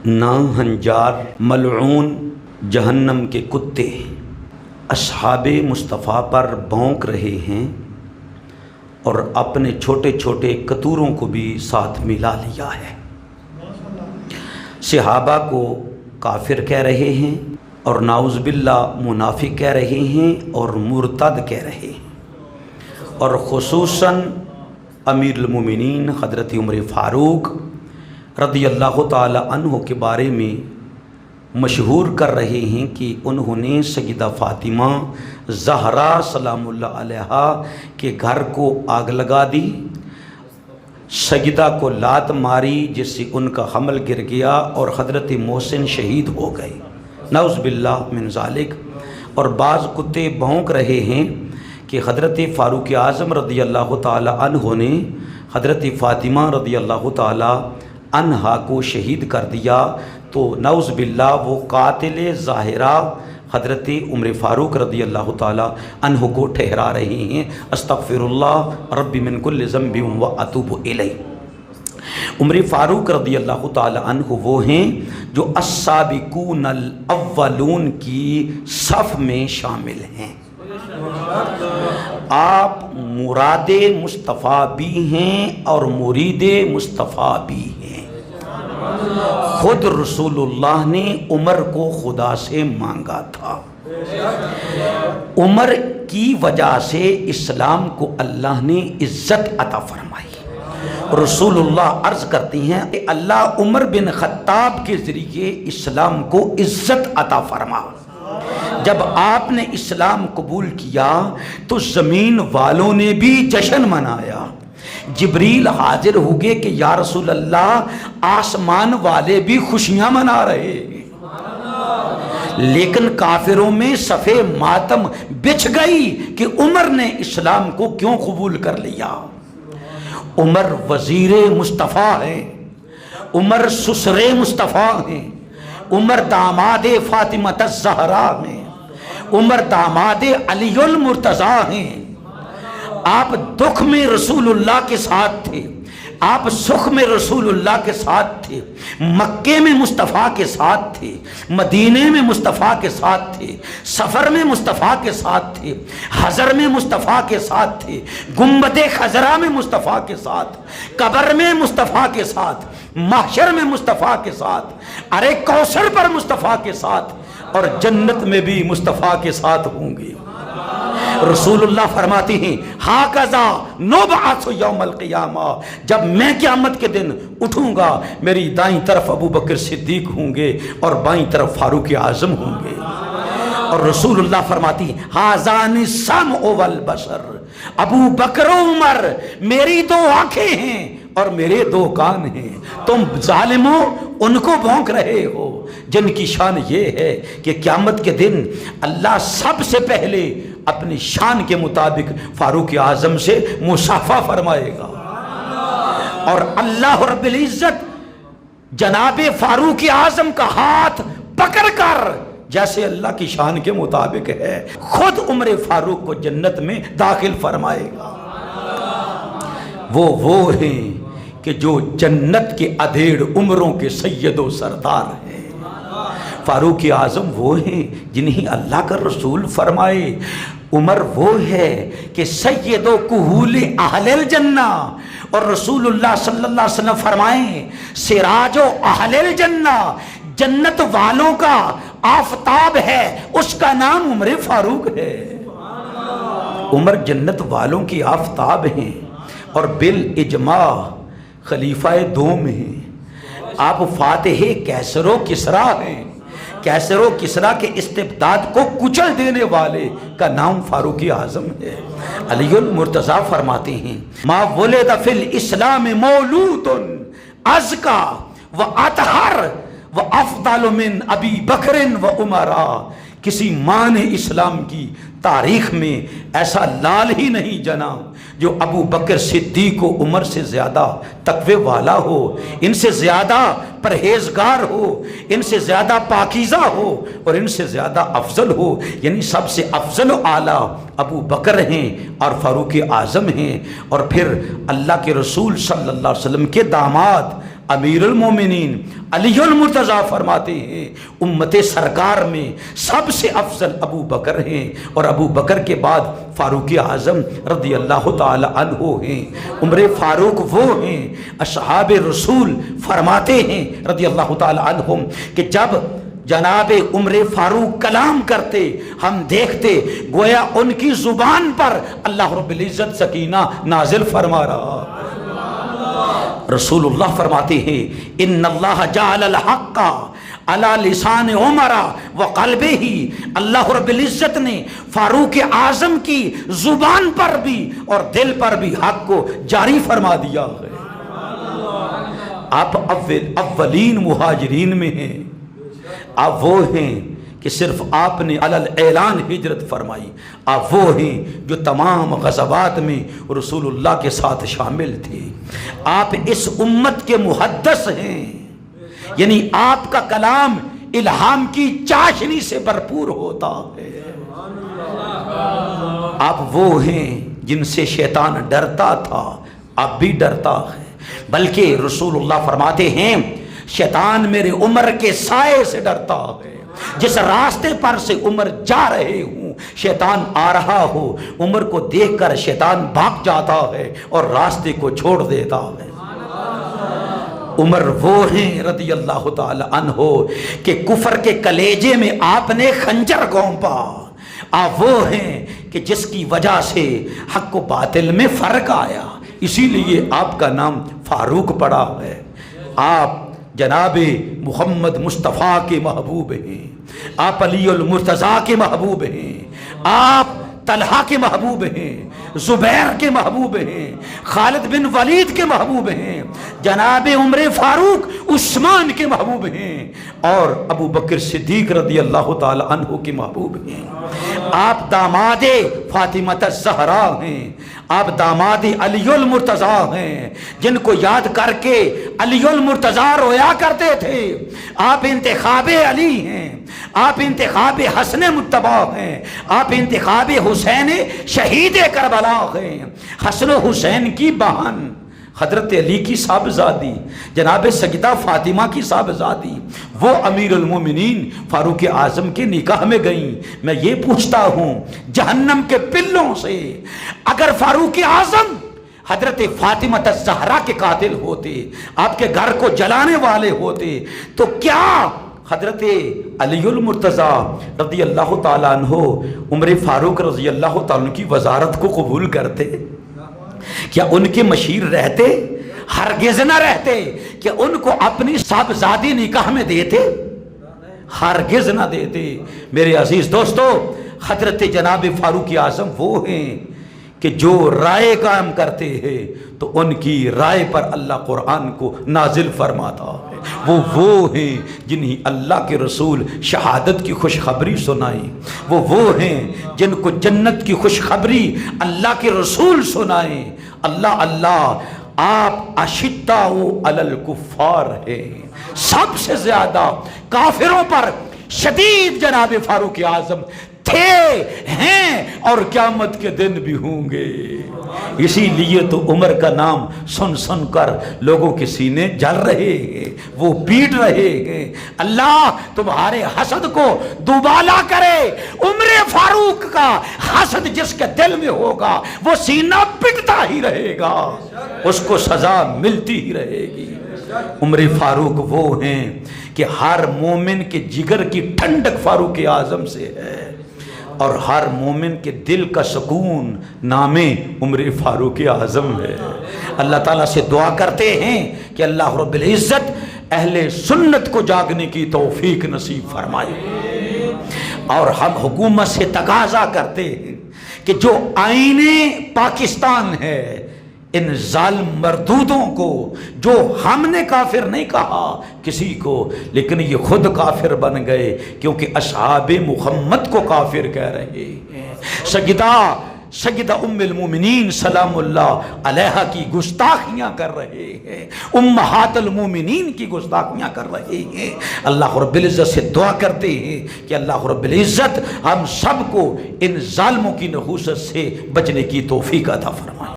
ناہنجار ملعون جہنم کے کتے اصحاب مصطفیٰ پر بھونک رہے ہیں اور اپنے چھوٹے چھوٹے قطوروں کو بھی ساتھ ملا لیا ہے۔ صحابہ کو کافر کہہ رہے ہیں اور نعوذ باللہ منافق کہہ رہے ہیں اور مرتد کہہ رہے ہیں، اور خصوصاً امیر المومنین حضرت عمر فاروق رضی اللہ تعالی عنہ کے بارے میں مشہور کر رہے ہیں کہ انہوں نے سیدہ فاطمہ زہرا سلام اللہ علیہا کے گھر کو آگ لگا دی، سیدہ کو لات ماری جس سے ان کا حمل گر گیا اور حضرت محسن شہید ہو گئے، نعوذ باللہ من ذالک۔ اور بعض کتے بھونک رہے ہیں کہ حضرت فاروق اعظم رضی اللہ تعالی عنہ نے حضرت فاطمہ رضی اللہ تعالی عنہا کو شہید کر دیا، تو نعوذ باللہ وہ قاتل ظاہرہ حضرت عمر فاروق رضی اللہ تعالی عنہ کو ٹھہرا رہے ہیں۔ استغفر اللہ ربی من کل ذنب و اتوب الیہ۔ عمر فاروق رضی اللہ تعالی عنہ وہ ہیں جو السابقون الاولون کی صف میں شامل ہیں۔ آپ مراد مصطفیٰ بھی ہیں اور مرید مصطفیٰ بھی ہیں۔ خود رسول اللہ نے عمر کو خدا سے مانگا تھا، عمر کی وجہ سے اسلام کو اللہ نے عزت عطا فرمائی۔ رسول اللہ عرض کرتی ہیں کہ اللہ عمر بن خطاب کے ذریعے اسلام کو عزت عطا فرما۔ جب آپ نے اسلام قبول کیا تو زمین والوں نے بھی جشن منایا، جبریل حاضر ہو گئے کہ یا رسول اللہ آسمان والے بھی خوشیاں منا رہے ہیں، لیکن کافروں میں صفے ماتم بچھ گئی کہ عمر نے اسلام کو کیوں قبول کر لیا۔ عمر وزیر مصطفیٰ ہیں، عمر سسر مصطفیٰ ہیں، عمر داماد فاطمہ الزہرا ہیں، عمر داماد علی المرتضیٰ ہیں۔ آپ دکھ میں رسول اللہ کے ساتھ تھے، آپ سکھ میں رسول اللہ کے ساتھ تھے، مکے میں مصطفیٰ کے ساتھ تھے، مدینے میں مصطفیٰ کے ساتھ تھے، سفر میں مصطفیٰ کے ساتھ تھے، حضر میں مصطفیٰ کے ساتھ تھے، گنبد خضرا میں مصطفیٰ کے ساتھ، قبر میں مصطفیٰ کے ساتھ، محشر میں مصطفیٰ کے ساتھ، ارے کوثر پر مصطفیٰ کے ساتھ، اور جنت میں بھی مصطفیٰ کے ساتھ ہوں گے۔ رسول اللہ فرماتی ہیں ہاکذا نبعث یوم القیامہ، جب میں قیامت کے دن اٹھوں گا میری دائیں طرف ابو بکر صدیق ہوں گے اور بائیں طرف فاروق اعظم ہوں گے۔ اور رسول اللہ فرماتی ہیں ھذان السمع والبصر، ابو بکر و عمر میری دو آنکھیں ہیں اور میرے دو کان ہیں، تم ظالموں ان کو بھونک رہے ہو جن کی شان یہ ہے کہ قیامت کے دن اللہ سب سے پہلے اپنی شان کے مطابق فاروق اعظم سے مصافحہ فرمائے گا، اور اللہ رب العزت جناب فاروق اعظم کا ہاتھ پکڑ کر جیسے اللہ کی شان کے مطابق ہے خود عمر فاروق کو جنت میں داخل فرمائے گا۔ وہ ہیں کہ جو جنت کے ادھیڑ عمروں کے سید و سردار ہیں۔ فاروق اعظم وہ ہیں جنہیں اللہ کا رسول فرمائے، عمر وہ ہے کہ سید و کہول اہل الجنہ، اور رسول اللہ صلی اللہ علیہ وسلم فرمائیں سراج و اہل الجنہ، جنت والوں کا آفتاب ہے، اس کا نام عمر فاروق ہے۔ عمر جنت والوں کی آفتاب ہیں اور بالاجماع خلیفہ دوم ہیں۔ آپ فاتح کیسر و کسریٰ ہیں، کیسر و کسریٰ کے استبداد کو کچل دینے والے کا نام فاروق اعظم ہے۔ علی المرتضیٰ فرماتے ہیں ما ولد فی الاسلام مولود ازکا و اطہر و افضل من ابی بکر و عمرا، کسی ماں نے اسلام کی تاریخ میں ایسا لال ہی نہیں جنا جو ابو بکر صدیق و عمر سے زیادہ تقوی والا ہو، ان سے زیادہ پرہیزگار ہو، ان سے زیادہ پاکیزہ ہو، اور ان سے زیادہ افضل ہو۔ یعنی سب سے افضل و اعلیٰ ابو بکر ہیں اور فاروق اعظم ہیں، اور پھر اللہ کے رسول صلی اللہ علیہ وسلم کے داماد امیر المومنین علی المرتضیٰ فرماتے ہیں امت سرکار میں سب سے افضل ابو بکر ہیں، اور ابو بکر کے بعد فاروق اعظم رضی اللہ تعالی عنہ ہیں۔ عمر فاروق وہ ہیں، اصحاب رسول فرماتے ہیں رضی اللہ تعالی عنہم کہ جب جناب عمر فاروق کلام کرتے ہم دیکھتے گویا ان کی زبان پر اللہ رب العزت سکینہ نازل فرما رہا۔ رسول اللہ فرماتے ہیں ان اللہ جعل الحق علی لسان عمر وقلبہ، اللہ رب العزت نے فاروق اعظم کی زبان پر بھی اور دل پر بھی حق کو جاری فرما دیا ہے۔ آپ اولین مہاجرین میں ہیں، آپ وہ ہیں کہ صرف آپ نے علل اعلان ہجرت فرمائی، آپ وہ ہیں جو تمام غزوات میں رسول اللہ کے ساتھ شامل تھے، آپ اس امت کے محدث ہیں، یعنی آپ کا کلام الہام کی چاشنی سے بھرپور ہوتا ہے۔ آپ وہ ہیں جن سے شیطان ڈرتا تھا، اب بھی ڈرتا ہے، بلکہ رسول اللہ فرماتے ہیں شیطان میرے عمر کے سائے سے ڈرتا ہے، جس راستے پر سے عمر جا رہے ہوں شیطان آ رہا ہو، عمر کو دیکھ کر شیطان بھاگ جاتا ہے اور راستے کو چھوڑ دیتا ہے۔ عمر وہ ہیں رضی اللہ تعالی عنہ کہ کفر کے کلیجے میں آپ نے خنجر گھونپا، آپ وہ ہیں کہ جس کی وجہ سے حق و باطل میں فرق آیا، اسی لیے آپ کا نام فاروق پڑا ہے۔ آپ جناب محمد مصطفیٰ کے محبوب ہیں، آپ علی المرتضیٰ کے محبوب ہیں، آپ طلحہ کے محبوب ہیں، زبیر کے محبوب ہیں، خالد بن ولید کے محبوب ہیں، جناب عمر فاروق عثمان کے محبوب ہیں، اور ابو بکر صدیق رضی اللہ تعالی عنہ کے محبوب ہیں۔ آپ داماد فاطمہ الزہرا ہیں، آپ داماد علی المرتضیٰ ہیں، جن کو یاد کر کے علی المرتضیٰ رویا کرتے تھے۔ آپ انتخاب علی ہیں، آپ انتخاب حسن متبع ہیں، آپ انتخاب حسین شہید کربلا ہیں، حسن و حسین کی بہن حضرت علی کی صاحبزادی جناب سیدہ فاطمہ کی صاحبزادی وہ امیر المومنین فاروق اعظم کے نکاح میں گئیں۔ میں یہ پوچھتا ہوں جہنم کے پلوں سے اگر فاروق اعظم حضرت فاطمہ الزہرا کے قاتل ہوتے، آپ کے گھر کو جلانے والے ہوتے، تو کیا حضرت علی المرتضیٰ رضی اللہ تعالیٰ عنہ عمر فاروق رضی اللہ تعالیٰ عنہ کی وزارت کو قبول کرتے؟ کیا ان کے مشیر رہتے؟ ہرگز نہ رہتے۔ کیا ان کو اپنی صاحبزادی نکاح میں دیتے؟ ہرگز نہ دیتے۔ میرے عزیز دوستو، حضرت جناب فاروق اعظم وہ ہیں کہ جو رائے قائم کرتے ہیں تو ان کی رائے پر اللہ قرآن کو نازل فرماتا ہے۔ وہ ہیں جنہیں اللہ کے رسول شہادت کی خوشخبری سنائیں، وہ ہیں جن کو جنت کی خوشخبری اللہ کے رسول سنائیں۔ اللہ آپ اشداء علی الکفار ہیں، سب سے زیادہ کافروں پر شدید جناب فاروق اعظم تھے، ہیں اور قیامت کے دن بھی ہوں گے۔ اسی لیے تو عمر کا نام سن سن کر لوگوں کے سینے جل رہے ہیں، وہ پیٹ رہے ہیں۔ اللہ تمہارے حسد کو دوبالا کرے۔ عمر فاروق کا حسد جس کے دل میں ہوگا وہ سینہ پٹتا ہی رہے گا، اس کو سزا ملتی ہی رہے گی۔ عمر فاروق وہ ہیں کہ ہر مومن کے جگر کی ٹھنڈک فاروق اعظم سے ہے، اور ہر مومن کے دل کا سکون نام عمر فاروق اعظم ہے۔ اللہ تعالیٰ سے دعا کرتے ہیں کہ اللہ رب العزت اہل سنت کو جاگنے کی توفیق نصیب فرمائے، اور ہم حکومت سے تقاضا کرتے ہیں کہ جو آئین پاکستان ہے، ان ظالم مردودوں کو، جو ہم نے کافر نہیں کہا کسی کو، لیکن یہ خود کافر بن گئے کیونکہ اصحاب محمد کو کافر کہہ رہے ہیں۔ سیدہ ام المومنین سلام اللہ علیہا کی گستاخیاں کر رہے ہیں، امہات المومنین کی گستاخیاں کر رہے ہیں۔ اللہ رب العزت سے دعا کرتے ہیں کہ اللہ رب العزت ہم سب کو ان ظالموں کی نحوست سے بچنے کی توفیق عطا فرمائے۔